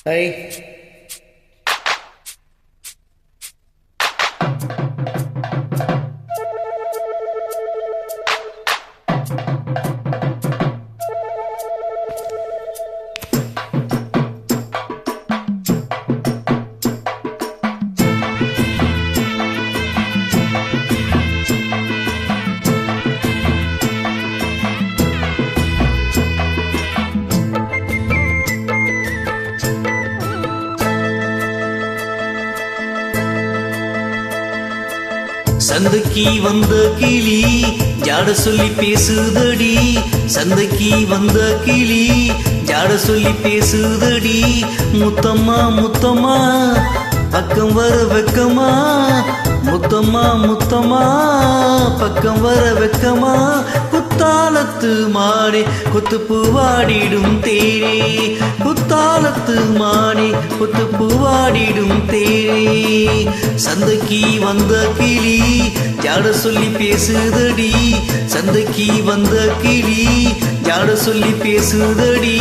Hey. சந்தைக்கு வந்த கிளி ஜாட சொல்லி பேசுதடி, சந்தைக்கு வந்த கிளி ஜாட சொல்லி பேசுதடி. முத்தம்மா முத்தம்மா பக்கம் வர வெக்கமா, முத்தம்மா முத்தம்மா பக்கம் வர வெக்கமா. குத்தாலத்து மானே குத்துப்பூ வாடிடும் தேனே, குத்தாலத்து மானே குத்துப்பூ வாடிடும் தேனே. சந்தைக்கு வந்த கிளி ஜாட சொல்லி பேசுதடி, சந்தைக்கு வந்த கிளி ஜாட சொல்லி பேசுதடி.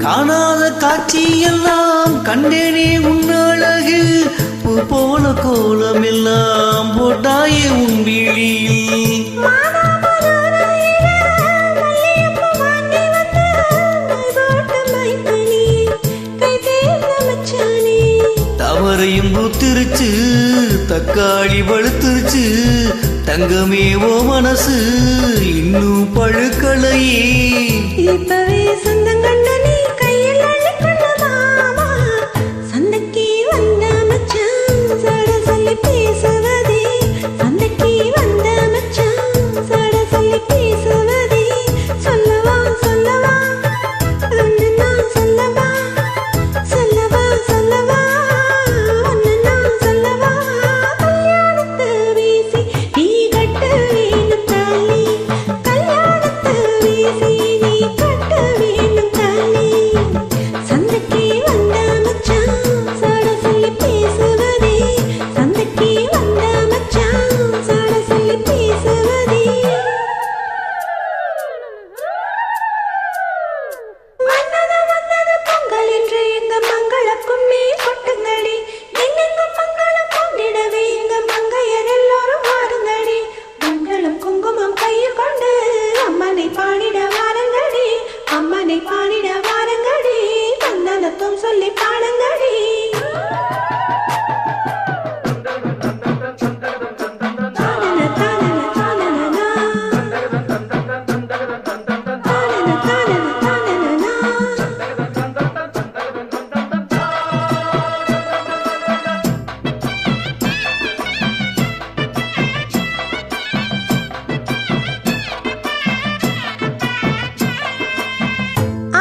காணாத காட்சி எல்லாம் கண்டேனே உன்னழகு, பூ போல கோலம் எல்லாம் போட்டாயே உன் விழியில். தவறையும் பூத்திருச்சு, தக்காளி வழுத்துருச்சு, தங்கமே ஓ மனசு இன்னும் பழுக்கலையே. இப்பவே சொந்தம் கண்ட நீ கையில் அள்ளிக்கொண்ட மாமா, சந்தைக்கு வந்த மச்சான் சட சொல்லி பேசுவதே, சந்தைக்கு வந்த மச்சான் சட சொல்லி பேசுவதே. சொல்லவா சொல்லவா ஒன்னு நான் சொல்லவா, சொல்லவா சொல்லவா ஒன்னு நான் சொல்லவா. கல்யாணத்து வீசி நீ கட்ட வேணும் தாலி, கல்யாணத்து வீசி நீ கட்ட வேணும் தாலி. சந்தைக்கு வந்த மச்சான் சட சொல்லி பேசுவதே, சந்தைக்கு வந்த மச்சான் சட சொல்லி பேசுவதே. வந்தது வந்தது பொங்கல் என்று எங்க மங்கள கும்மி கொட்டுங்கடி, எங்கெங்கும் மங்களம் பொங்கிடவே எங்க மங்கையர் எல்லாரும் வாருங்கடி. மங்களம் குங்குமம் கையில் கொண்டு அம்மனை பாடிட வாருங்கடி, அம்மனை பாடிட வாருங்கடி, தந்தனத்தும் சொல்லி பாடுங்கடி. தானன தானன தானனனா, தானன தானன தானனனா.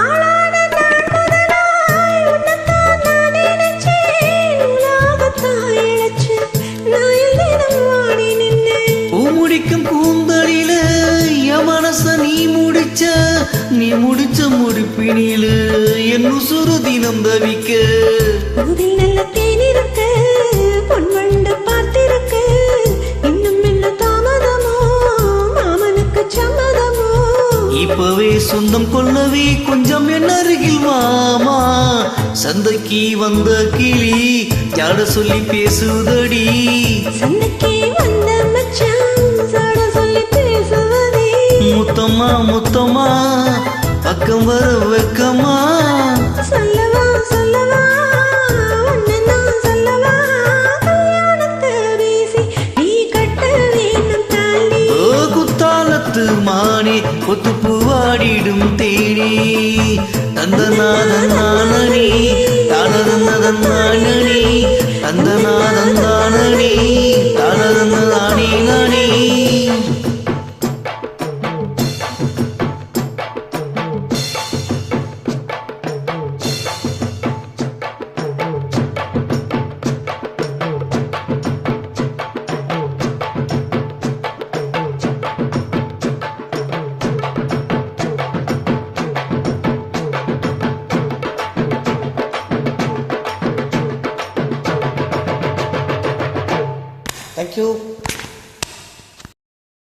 ஆளான நாள் முதலாய் உன்னைத்தான் நான் நினைச்சேன், உலகத்தாய் இழைச்சு நான் தினம் வாடி நின்னேன். பூ முடிக்கும் கூந்தலில என் மனச நீ முடிச்ச, நீ முடிச்ச முடிப்பினில என் உசுறு தினம் தவிக்க. பூவில் நல்ல தேன் இருக்கு, பொன்வண்டு பார்த்திருக்கு, இன்னும் என்ன தாமதமோ மாமனுக்கு சம்மதமோ. இப்பவே சொந்தம் கொள்ளவே கொஞ்சம் என் அருகில் வாமா. சந்தைக்கு வந்த கிளி ஜாட சொல்லி பேசுதடி, சந்தைக்கு வந்த மச்சான் சட சொல்லி பேசுவதே. முத்தம்மா முத்தம்மா பக்கம் வர வெக்கமா. சொல்லவா சொல்லவா ஒன்னு நான் சொல்லவா, கல்யாணத்து வீசி நீ கட்ட வேணும் தாலி. ஓ குத்தாலத்து மானே கொத்துப்பூ வாடிடும் தேனே. தந்தநாதந்தானே தானதந்ததந்தானே, தந்தநாதந்தானே தானதந்தானே நானே. தேங்க்யூ